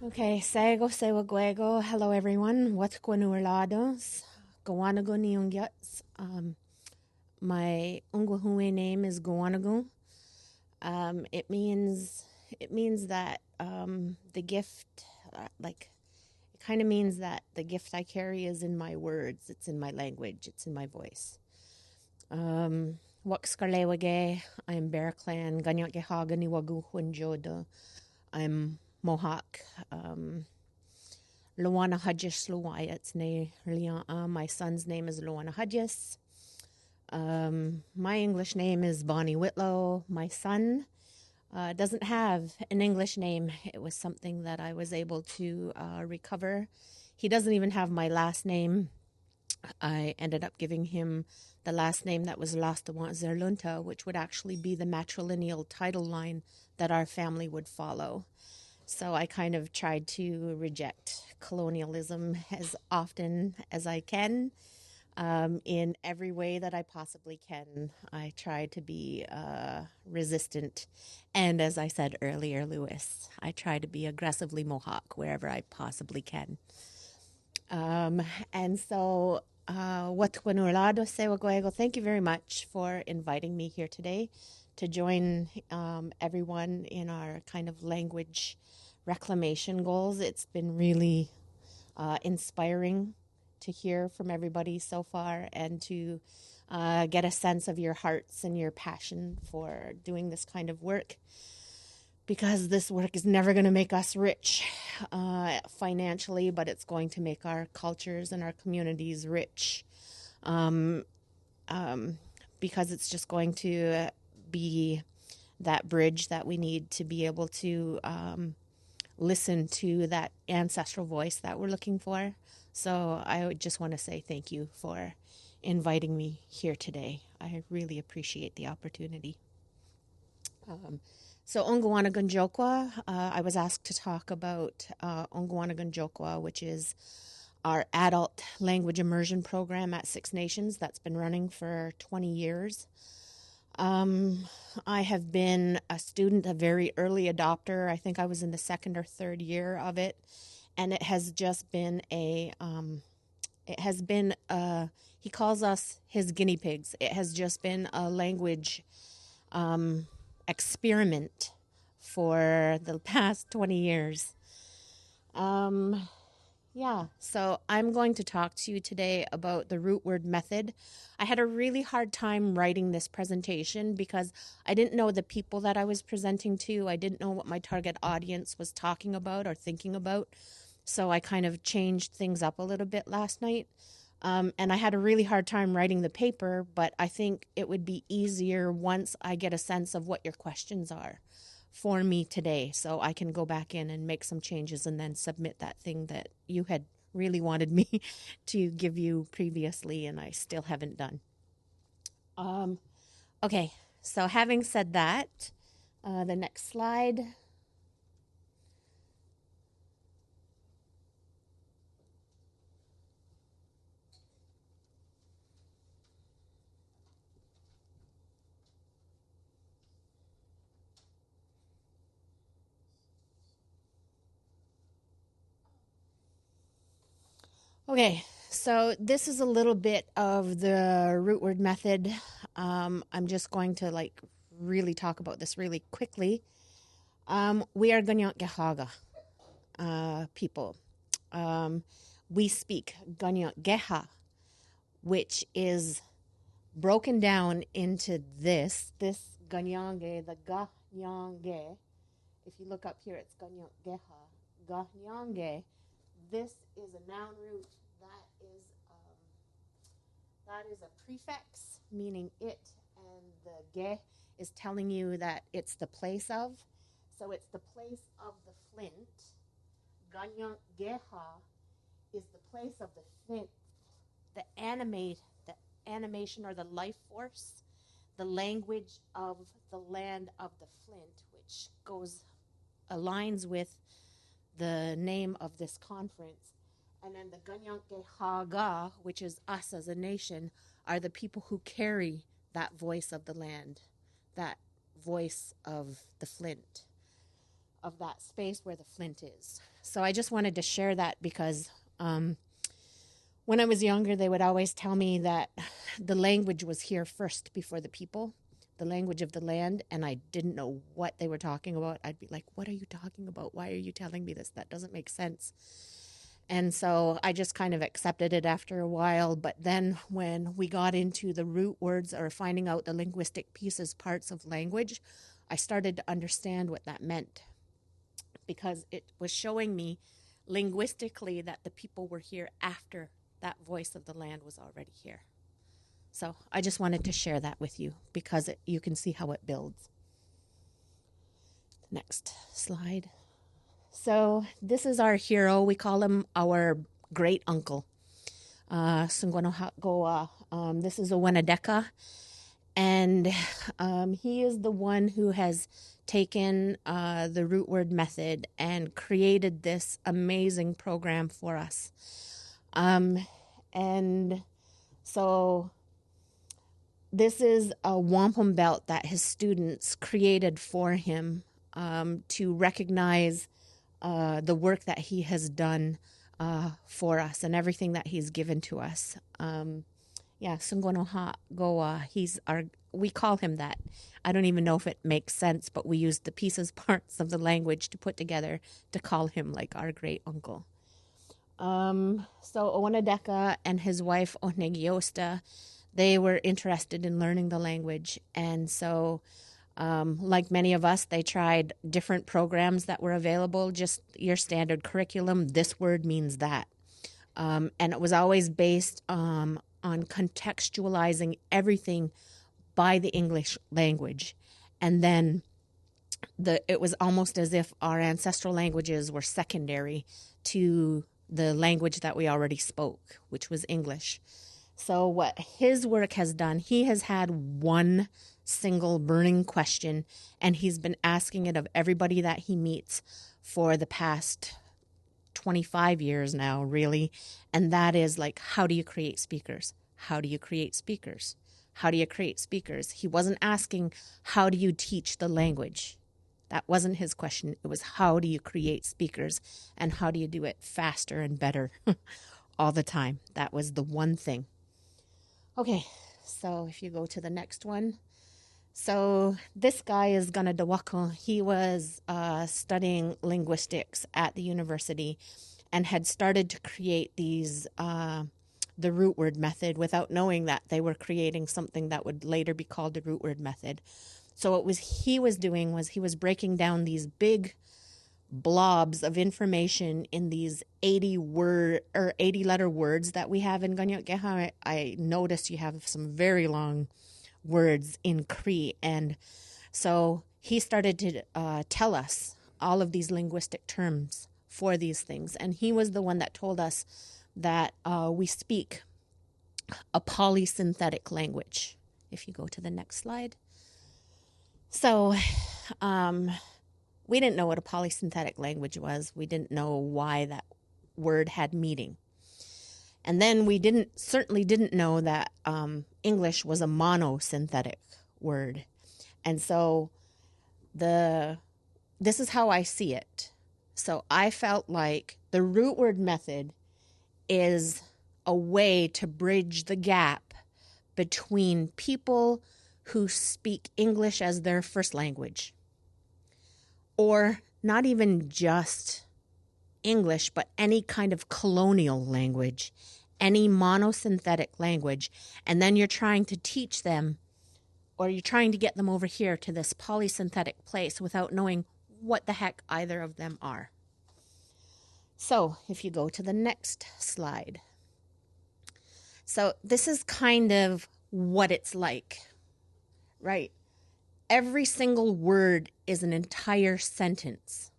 Okay, Sego Sewa Guego. Hello, everyone. What's Guanuerlados? Kawennakon Niungyats. My Ungwahue name is Kawennakon. It means that the gift, it kind of means that the gift I carry is in my words. It's in my language. It's in my voice. Wakskarlewage. I'm Bear Clan. Ganyakgehaga ni Wagu Hunjoda. I'm Mohawk. Luana Hudges Luwayats ne Lian. My son's name is Luana Hudges. My English name is Bonnie Whitlow. My son doesn't have an English name. It was something that I was able to recover. He doesn't even have my last name. I ended up giving him the last name that was Lastawant Zerlunta, which would actually be the matrilineal title line that our family would follow. So I kind of tried to reject colonialism as often as I can, in every way that I possibly can. I try to be resistant. And as I said earlier, Lewis, I try to be aggressively Mohawk wherever I possibly can. And so, thank you very much for inviting me here today to join everyone in our kind of language reclamation goals. It's been really inspiring to hear from everybody so far and to get a sense of your hearts and your passion for doing this kind of work, because this work is never going to make us rich financially, but it's going to make our cultures and our communities rich, because it's just going to be that bridge that we need to be able to listen to that ancestral voice that we're looking for. So I would just want to say thank you for inviting me here today. I really appreciate the opportunity. So Ongwanagun Jokwa, I was asked to talk about Ongwanagun Jokwa, which is our adult language immersion program at Six Nations that's been running for 20 years. I have been a student, a very early adopter. I think I was in the second or third year of it. And it has just been he calls us his guinea pigs. It has just been a language experiment for the past 20 years. So I'm going to talk to you today about the root word method. I had a really hard time writing this presentation because I didn't know the people that I was presenting to. I didn't know what my target audience was talking about or thinking about. So I kind of changed things up a little bit last night. And I had a really hard time writing the paper, but I think it would be easier once I get a sense of what your questions are for me today, so I can go back in and make some changes and then submit that thing that you had really wanted me to give you previously and I still haven't done. Okay, so having said that, the next slide. Okay, so this is a little bit of the root word method. I'm just going to really talk about this really quickly. We are Ganyakgehaga people. We speak Ganyakgeha, which is broken down into this Ganyange, the Ganyange. If you look up here, it's Ganyakgeha, Ganyange. This is a noun root that is a prefix, meaning it, and the ge is telling you that it's the place of. So it's the place of the flint. Ganyan geha is the place of the flint, the animation or the life force, the language of the land of the flint, which aligns with the name of this conference. And then the Ganyanke Haga, which is us as a nation, are the people who carry that voice of the land, that voice of the flint, of that space where the flint is. So I just wanted to share that because when I was younger, they would always tell me that the language was here first before the people, the language of the land, and I didn't know what they were talking about. I'd be like, what are you talking about? Why are you telling me this? That doesn't make sense. And so I just kind of accepted it after a while. But then when we got into the root words or finding out the linguistic pieces, parts of language, I started to understand what that meant, because it was showing me linguistically that the people were here after that voice of the land was already here. So I just wanted to share that with you because you can see how it builds. Next slide. So this is our hero. We call him our great uncle. This is a Kawennakon, and he is the one who has taken the root word method and created this amazing program for us. And so this is a wampum belt that his students created for him to recognize the work that he has done for us and everything that he's given to us. Sungono Goa, we call him that. I don't even know if it makes sense, but we use the pieces, parts of the language to put together to call him like our great uncle. So Kawennakon and his wife Onegiosta, they were interested in learning the language. And so, like many of us, they tried different programs that were available, just your standard curriculum. This word means that. And it was always based on contextualizing everything by the English language. And then it was almost as if our ancestral languages were secondary to the language that we already spoke, which was English. So what his work has done, he has had one single burning question, and he's been asking it of everybody that he meets for the past 25 years now, really. And that is like, how do you create speakers? How do you create speakers? How do you create speakers? He wasn't asking, how do you teach the language? That wasn't his question. It was, how do you create speakers? And how do you do it faster and better all the time? That was the one thing. Okay, so if you go to the next one. So this guy is Kawennakon. He was studying linguistics at the university and had started to create these, the root word method, without knowing that they were creating something that would later be called the root word method. So what he was breaking down these big blobs of information in these 80 letter words that we have in Kawennakon. I noticed you have some very long words in Cree, and so he started to tell us all of these linguistic terms for these things, and he was the one that told us that we speak a polysynthetic language. If you go to the next slide. So we didn't know what a polysynthetic language was. We didn't know why that word had meaning. And then we certainly didn't know that English was a monosynthetic word. And so this is how I see it. So I felt like the root word method is a way to bridge the gap between people who speak English as their first language, or not even just English, but any kind of colonial language, any monosynthetic language, and then you're trying to teach them, or you're trying to get them over here to this polysynthetic place without knowing what the heck either of them are. So if you go to the next slide. So this is kind of what it's like, right? Every single word is an entire sentence.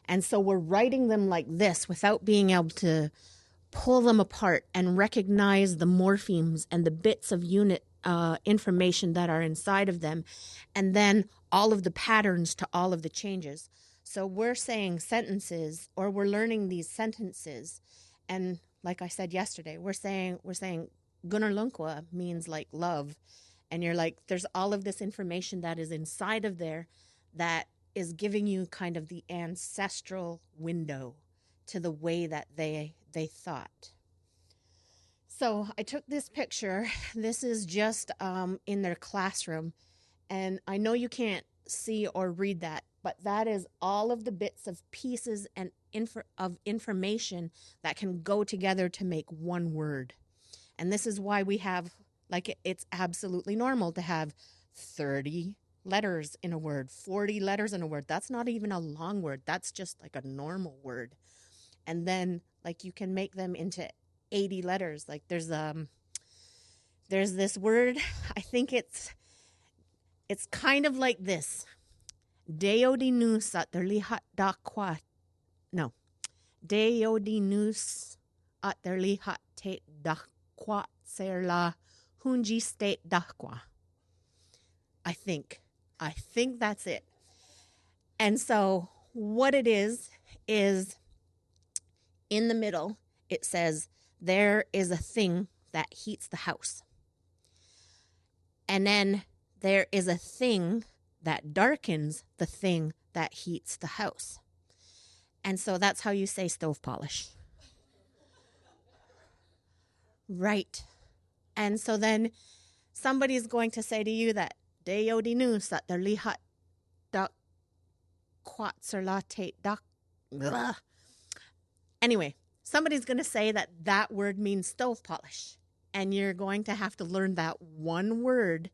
And so we're writing them like this without being able to pull them apart and recognize the morphemes and the bits of unit information that are inside of them, and then all of the patterns to all of the changes. So we're saying sentences, or we're learning these sentences, and like I said yesterday, we're saying Gunnar Lunkwa means like love, And you're like, there's all of this information that is inside of there that is giving you kind of the ancestral window to the way that they thought. So I took this picture. This is just in their classroom. And I know you can't see or read that, but that is all of the bits of pieces and of information that can go together to make one word. And this is why we have, like, it's absolutely normal to have 30 letters in a word, 40 letters in a word. That's not even a long word. That's just like a normal word. And then, like, you can make them into 80 letters. Like, there's this word, I think it's kind of like this. Deodinus at their lihat dakwat. No. Deodinus at their lihat te dakwat serla hunji state dakwa. I think that's it. And so what it is in the middle, it says, there is a thing that heats the house. And then there is a thing that darkens the thing that heats the house. And so that's how you say stove polish. Right. And so then somebody's going to say to you that Deodinus that their lihat dak quatserlate dak. Anyway, somebody's going to say that that word means stove polish. And you're going to have to learn that one word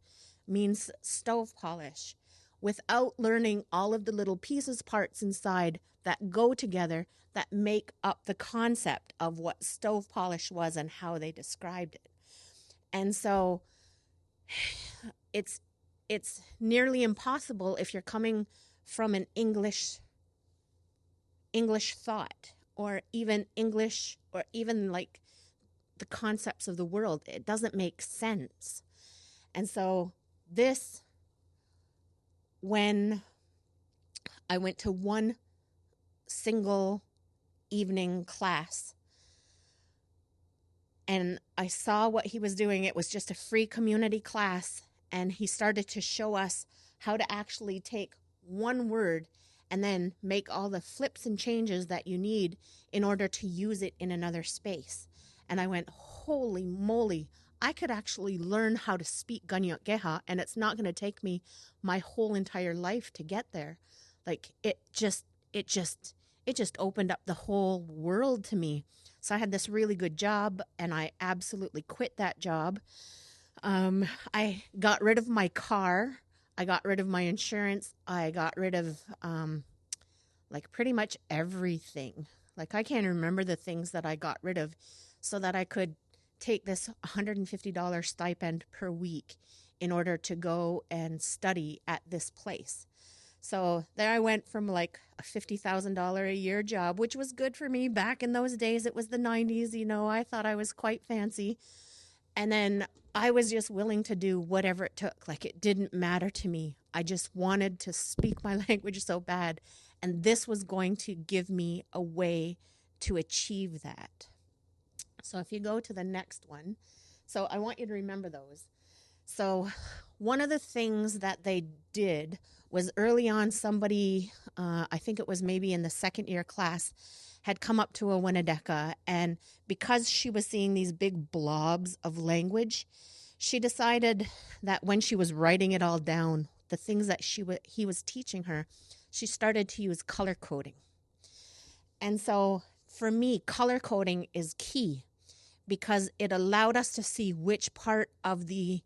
means stove polish without learning all of the little pieces, parts inside that go together that make up the concept of what stove polish was and how they described it. And so it's nearly impossible if you're coming from an English thought, or even English, or even like the concepts of the world. It doesn't make sense. And so this, when I went to one single evening class and I saw what he was doing, it was just a free community class, and he started to show us how to actually take one word and then make all the flips and changes that you need in order to use it in another space. And I went, holy moly, I could actually learn how to speak Ganyot Geha, and it's not going to take me my whole entire life to get there. Like, it just opened up the whole world to me. So I had this really good job, and I absolutely quit that job. I got rid of my car. I got rid of my insurance. I got rid of, like, pretty much everything. Like, I can't remember the things that I got rid of so that I could take this $150 stipend per week in order to go and study at this place. So there I went from like a $50,000 a year job, which was good for me back in those days. It was the 90s, you know, I thought I was quite fancy. And then I was just willing to do whatever it took. Like, it didn't matter to me. I just wanted to speak my language so bad. And this was going to give me a way to achieve that. So if you go to the next one, so I want you to remember those. So one of the things that they did was early on, somebody, I think it was maybe in the second year class, had come up to a Kawennakon, and because she was seeing these big blobs of language, she decided that when she was writing it all down, the things that he was teaching her, she started to use color coding. And so for me, color coding is key because it allowed us to see which part of the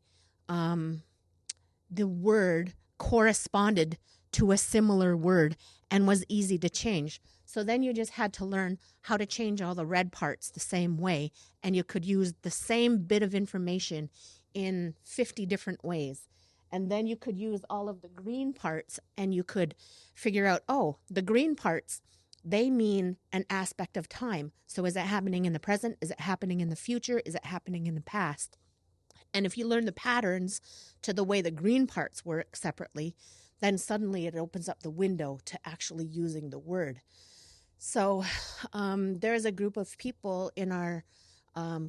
word corresponded to a similar word and was easy to change. So then you just had to learn how to change all the red parts the same way, and you could use the same bit of information in 50 different ways. And then you could use all of the green parts, and you could figure out, oh, the green parts, they mean an aspect of time. So is it happening in the present? Is it happening in the future? Is it happening in the past? And if you learn the patterns to the way the green parts work separately, then suddenly it opens up the window to actually using the word. So there's a group of people in our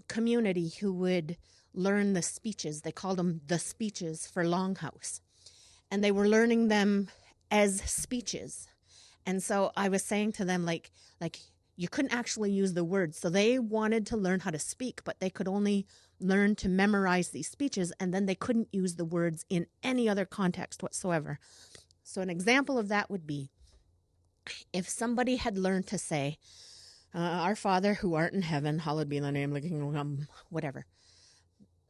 community who would learn the speeches. They called them the speeches for Longhouse. And they were learning them as speeches. And so I was saying to them, like you couldn't actually use the words. So they wanted to learn how to speak, but they could only learn to memorize these speeches, and then they couldn't use the words in any other context whatsoever. So an example of that would be if somebody had learned to say, our Father who art in heaven, hallowed be thy name, whatever.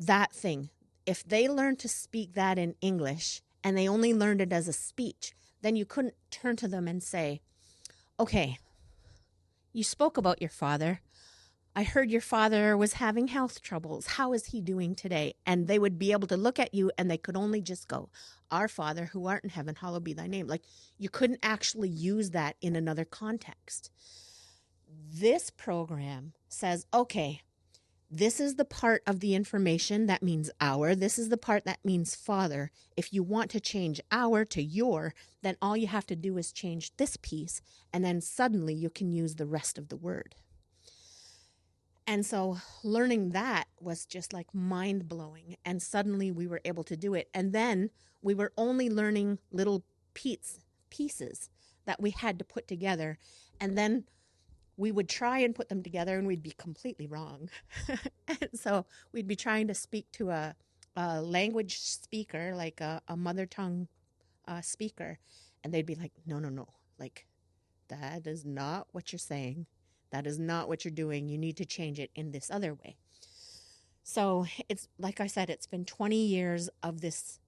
That thing. If they learned to speak that in English and they only learned it as a speech, then you couldn't turn to them and say, okay, you spoke about your father. I heard your father was having health troubles. How is he doing today? And they would be able to look at you and they could only just go, our Father who art in heaven, hallowed be thy name. Like you couldn't actually use that in another context. This program says, okay, this is the part of the information that means our. This is the part that means father. If you want to change our to your, then all you have to do is change this piece, and then suddenly you can use the rest of the word. And so learning that was just like mind-blowing, and suddenly we were able to do it. And then we were only learning little pieces that we had to put together, and then we would try and put them together and we'd be completely wrong. And so we'd be trying to speak to a language speaker, like a mother tongue speaker, and they'd be like, no, like that is not what you're saying. That is not what you're doing. You need to change it in this other way. So it's like I said, it's been 20 years of this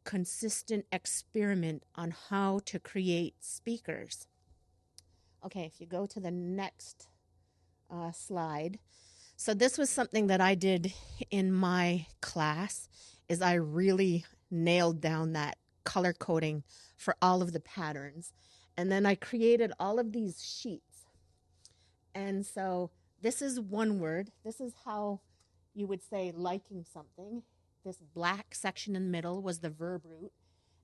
consistent experiment on how to create speakers. Okay, if you go to the next slide. So this was something that I did in my class, is I really nailed down that color coding for all of the patterns. And then I created all of these sheets. And so this is one word. This is how you would say liking something. This black section in the middle was the verb root.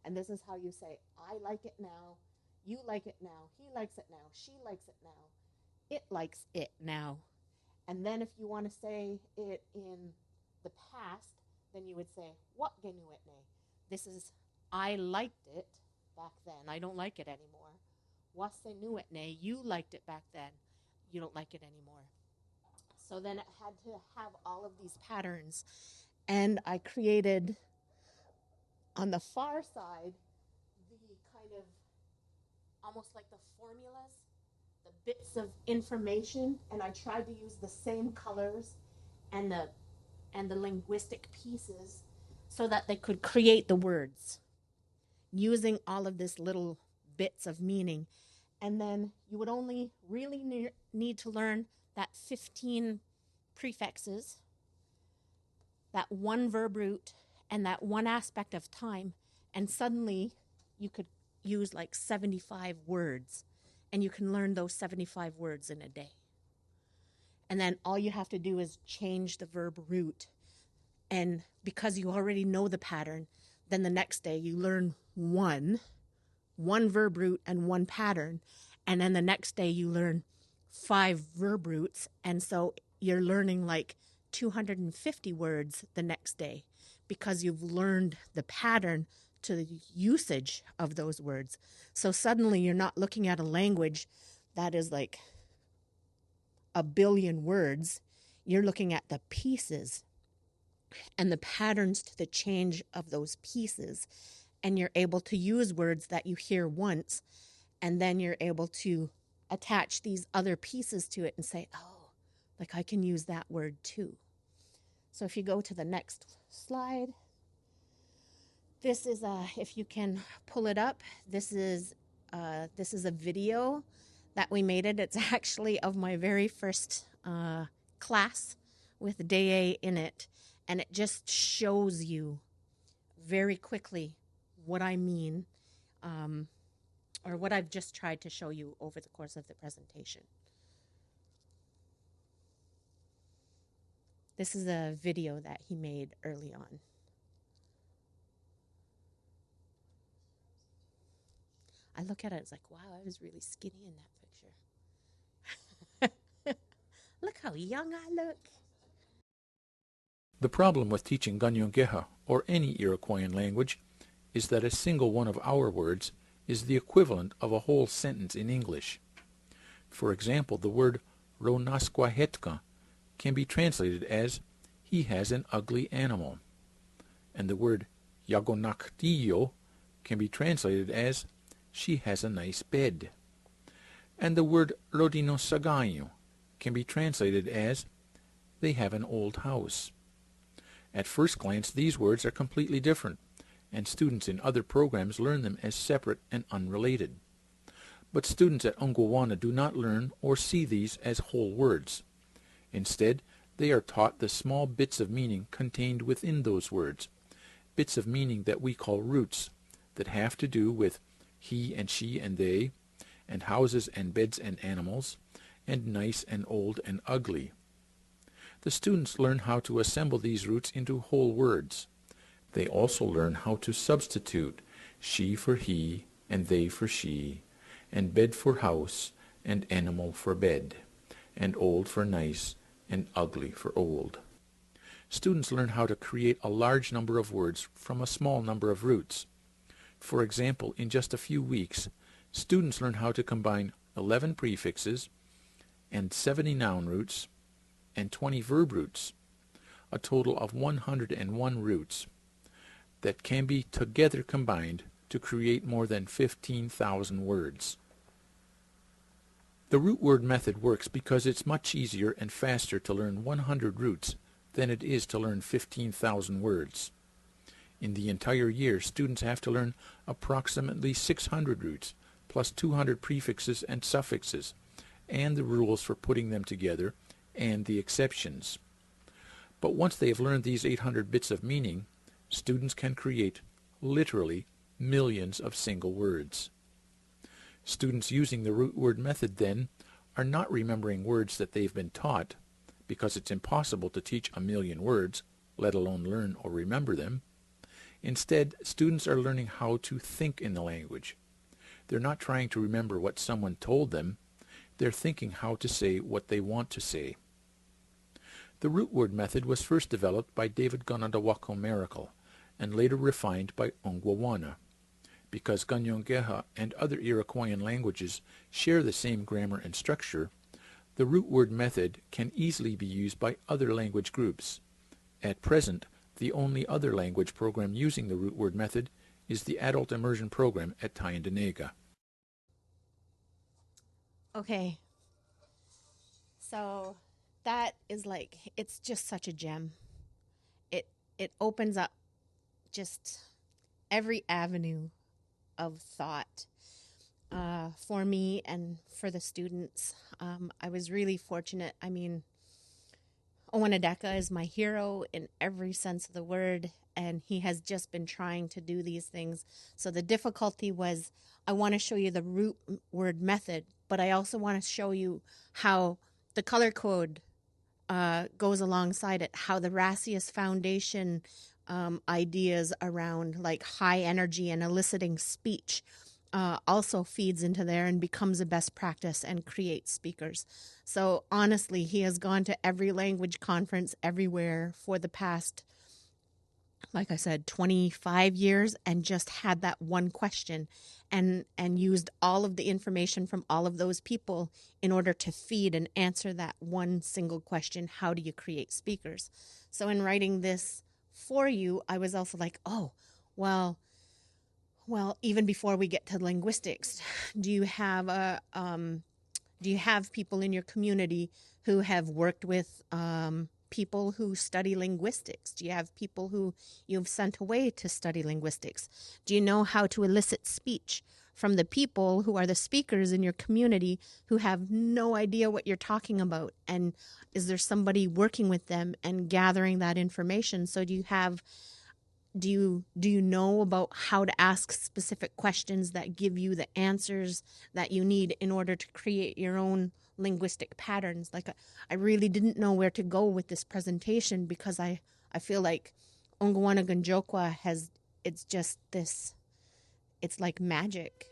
And this is how you say, I like it now. You like it now. He likes it now. She likes it now. It likes it now. And then if you want to say it in the past, then you would say, what genu it ne? This is, I liked it back then. I don't like it anymore. What se nu it ne? You liked it back then. You don't like it anymore. So then it had to have all of these patterns. And I created, on the far side, the kind of almost like the formulas, the bits of information, and I tried to use the same colors and the linguistic pieces so that they could create the words using all of this little bits of meaning. And then you would only really need to learn that 15 prefixes, that one verb root, and that one aspect of time, and suddenly you could use like 75 words, and you can learn those 75 words in a day. And then all you have to do is change the verb root, and because you already know the pattern, then the next day you learn one verb root and one pattern, and then the next day you learn 5 verb roots, and so you're learning like 250 words the next day because you've learned the pattern to the usage of those words. So suddenly you're not looking at a language that is like a billion words. You're looking at the pieces and the patterns to the change of those pieces. And you're able to use words that you hear once, and then you're able to attach these other pieces to it and say, oh, like I can use that word too. So if you go to the next slide, this is if you can pull it up, this is a video that we made it. It's actually of my very first class with Day A in it, and it just shows you very quickly what I mean, or what I've just tried to show you over the course of the presentation. This is a video that he made early on. I look at it, it's like, wow, I was really skinny in that picture. Look how young I look. The problem with teaching Kawennakon, or any Iroquoian language, is that a single one of our words is the equivalent of a whole sentence in English. For example, the word Ronasquahetka can be translated as he has an ugly animal, and the word Yagonaktillo can be translated as she has a nice bed, and the word Rodinosagayo can be translated as they have an old house. At first glance, these words are completely different, and students in other programs learn them as separate and unrelated. But students at Ungwawana do not learn or see these as whole words. Instead, they are taught the small bits of meaning contained within those words, bits of meaning that we call roots, that have to do with he and she and they, and houses and beds and animals, and nice and old and ugly. The students learn how to assemble these roots into whole words. They also learn how to substitute she for he, and they for she, and bed for house, and animal for bed, and old for nice, and ugly for old. Students learn how to create a large number of words from a small number of roots. For example, in just a few weeks, students learn how to combine 11 prefixes and 70 noun roots and 20 verb roots, a total of 101 roots that can be together combined to create more than 15,000 words. The root word method works because it's much easier and faster to learn 100 roots than it is to learn 15,000 words. In the entire year, students have to learn approximately 600 roots, plus 200 prefixes and suffixes, and the rules for putting them together, and the exceptions. But once they have learned these 800 bits of meaning, students can create, literally, millions of single words. Students using the root word method, then, are not remembering words that they've been taught, because it's impossible to teach a million words, let alone learn or remember them. Instead, students are learning how to think in the language. They're not trying to remember what someone told them. They're thinking how to say what they want to say. The root word method was first developed by David Kawennakon Miracle, and later refined by Ungwawana. Because Kawennakon and other Iroquoian languages share the same grammar and structure, the root word method can easily be used by other language groups. At present, the only other language program using the root word method is the Adult Immersion Program at Tyendinaga. Okay. So that is like, it's just such a gem. It opens up just every avenue of thought for me and for the students. I was really fortunate. I mean, Kawennakon is my hero in every sense of the word, and he has just been trying to do these things. So the difficulty was, I want to show you the root word method, but I also want to show you how the color code goes alongside it, how the Racius Foundation ideas around like high energy and eliciting speech also feeds into there and becomes a best practice and creates speakers. So honestly, he has gone to every language conference everywhere for the past, like I said, 25 years, and just had that one question and used all of the information from all of those people in order to feed and answer that one single question: how do you create speakers? So in writing this for you, I was also like, oh, well, even before we get to linguistics, do you have people in your community who have worked with people who study linguistics? Do you have people who you've sent away to study linguistics? Do you know how to elicit speech from the people who are the speakers in your community who have no idea what you're talking about? And is there somebody working with them and gathering that information? So do you know about how to ask specific questions that give you the answers that you need in order to create your own linguistic patterns? Like, I really didn't know where to go with this presentation, because I feel like Ungwawana Gunjokwa it's just this, it's like magic.